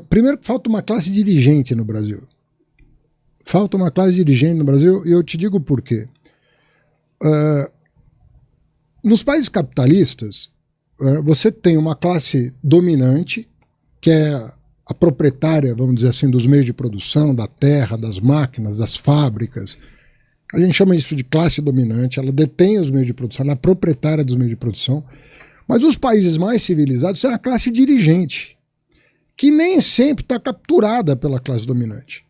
Primeiro, falta uma classe dirigente no Brasil. Falta uma classe dirigente no Brasil, e eu te digo por quê. Nos países capitalistas, você tem uma classe dominante, que é a proprietária, vamos dizer assim, dos meios de produção, da terra, das máquinas, das fábricas. A gente chama isso de classe dominante, ela detém os meios de produção, ela é proprietária dos meios de produção. Mas os países mais civilizados têm uma classe dirigente, que nem sempre está capturada pela classe dominante,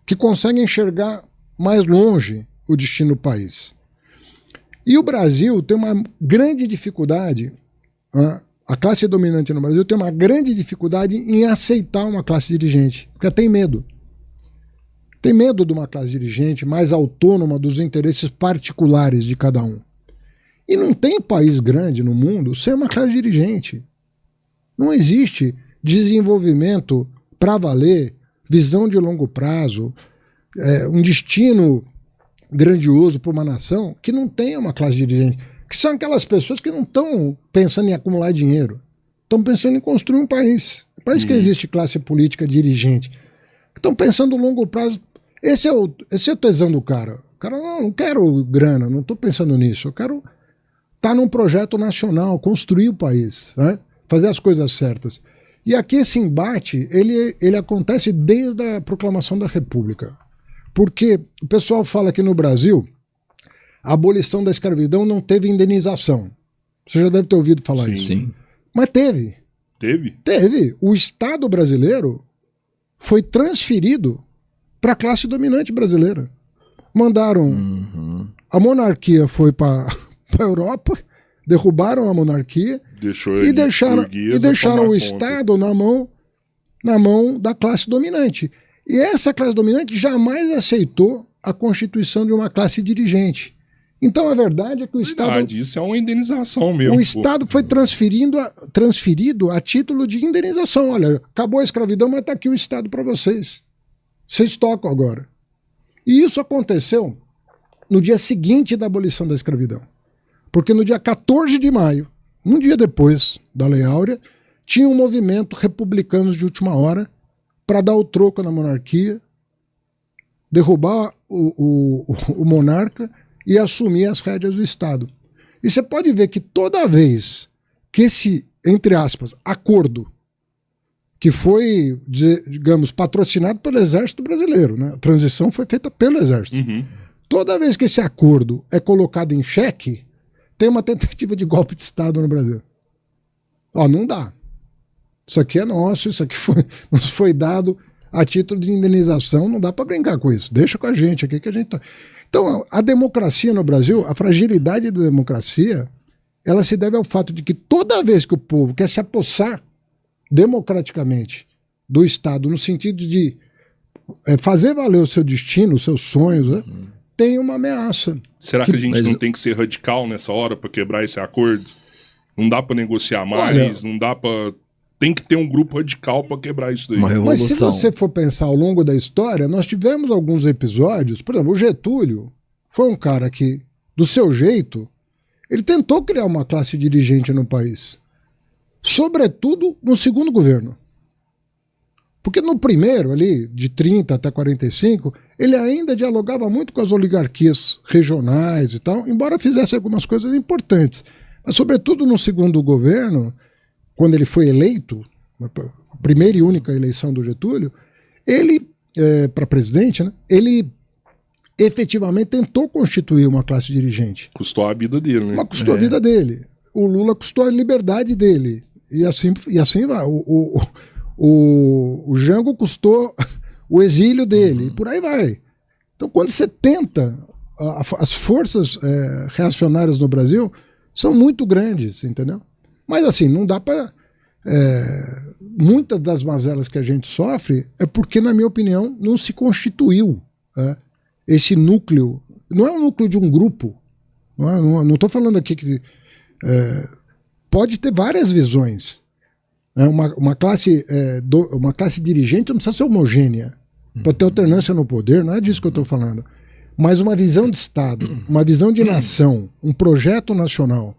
que consegue enxergar mais longe o destino do país. E o Brasil tem uma grande dificuldade, a classe dominante no Brasil tem uma grande dificuldade em aceitar uma classe dirigente, porque tem medo. Tem medo de uma classe dirigente mais autônoma dos interesses particulares de cada um. E não tem país grande no mundo sem uma classe dirigente. Não existe desenvolvimento para valer, visão de longo prazo, um destino grandioso para uma nação que não tenha uma classe dirigente. Que são aquelas pessoas que não estão pensando em acumular dinheiro, estão pensando em construir um país. É para isso que existe classe política dirigente. Estão pensando no longo prazo. Esse é o tesão do cara. O cara, não quero grana, não estou pensando nisso. Eu quero estar num projeto nacional, construir o país, né? Fazer as coisas certas. E aqui esse embate, ele acontece desde a proclamação da República. Porque o pessoal fala que no Brasil a abolição da escravidão não teve indenização. Você já deve ter ouvido falar isso. Sim. Mas teve. Teve? Teve. O Estado brasileiro foi transferido para a classe dominante brasileira. Mandaram... A monarquia foi para a Europa, derrubaram a monarquia e deixaram o Estado na mão da classe dominante. E essa classe dominante jamais aceitou a constituição de uma classe dirigente. Então a verdade é que o Estado... Isso é uma indenização mesmo. O Estado foi transferido a título de indenização. Olha, acabou a escravidão, mas está aqui o Estado para vocês. Vocês tocam agora. E isso aconteceu no dia seguinte da abolição da escravidão. Porque no dia 14 de maio, um dia depois da Lei Áurea, tinha um movimento republicano de última hora para dar o troco na monarquia, derrubar o monarca e assumir as rédeas do Estado. E você pode ver que toda vez que esse, entre aspas, acordo, que foi, digamos, patrocinado pelo Exército Brasileiro, né? A transição foi feita pelo Exército. Toda vez que esse acordo é colocado em xeque, tem uma tentativa de golpe de Estado no Brasil. Ó, não dá. Isso aqui é nosso, isso aqui nos foi dado a título de indenização, não dá para brincar com isso. Deixa com a gente aqui que a gente tá... Então, a democracia no Brasil, a fragilidade da democracia, ela se deve ao fato de que toda vez que o povo quer se apossar democraticamente do Estado, no sentido de fazer valer o seu destino, os seus sonhos, né, tem uma ameaça. Será que a gente não tem que ser radical nessa hora para quebrar esse acordo? Não dá para negociar mais, não dá para... Tem que ter um grupo radical para quebrar isso daí. Mas se você for pensar ao longo da história, nós tivemos alguns episódios, por exemplo, o Getúlio foi um cara que, do seu jeito, ele tentou criar uma classe dirigente no país. Sobretudo no segundo governo. Porque no primeiro, ali, de 30 até 45, ele ainda dialogava muito com as oligarquias regionais e tal, embora fizesse algumas coisas importantes. Mas, sobretudo no segundo governo, quando ele foi eleito, a primeira e única eleição do Getúlio, ele, para presidente, né, ele efetivamente tentou constituir uma classe dirigente. Custou a vida dele, né? Mas custou a vida dele. O Lula custou a liberdade dele. E assim vai. O Jango custou o exílio dele. E por aí vai. Então, quando você tenta, as forças reacionárias no Brasil são muito grandes, entendeu? Mas assim, não dá para... muitas das mazelas que a gente sofre é porque, na minha opinião, não se constituiu esse núcleo. Não é um núcleo de um grupo. Não estou falando aqui que... pode ter várias visões. Uma classe dirigente não precisa ser homogênea. Pode ter alternância no poder, não é disso que eu estou falando. Mas uma visão de Estado, uma visão de nação, um projeto nacional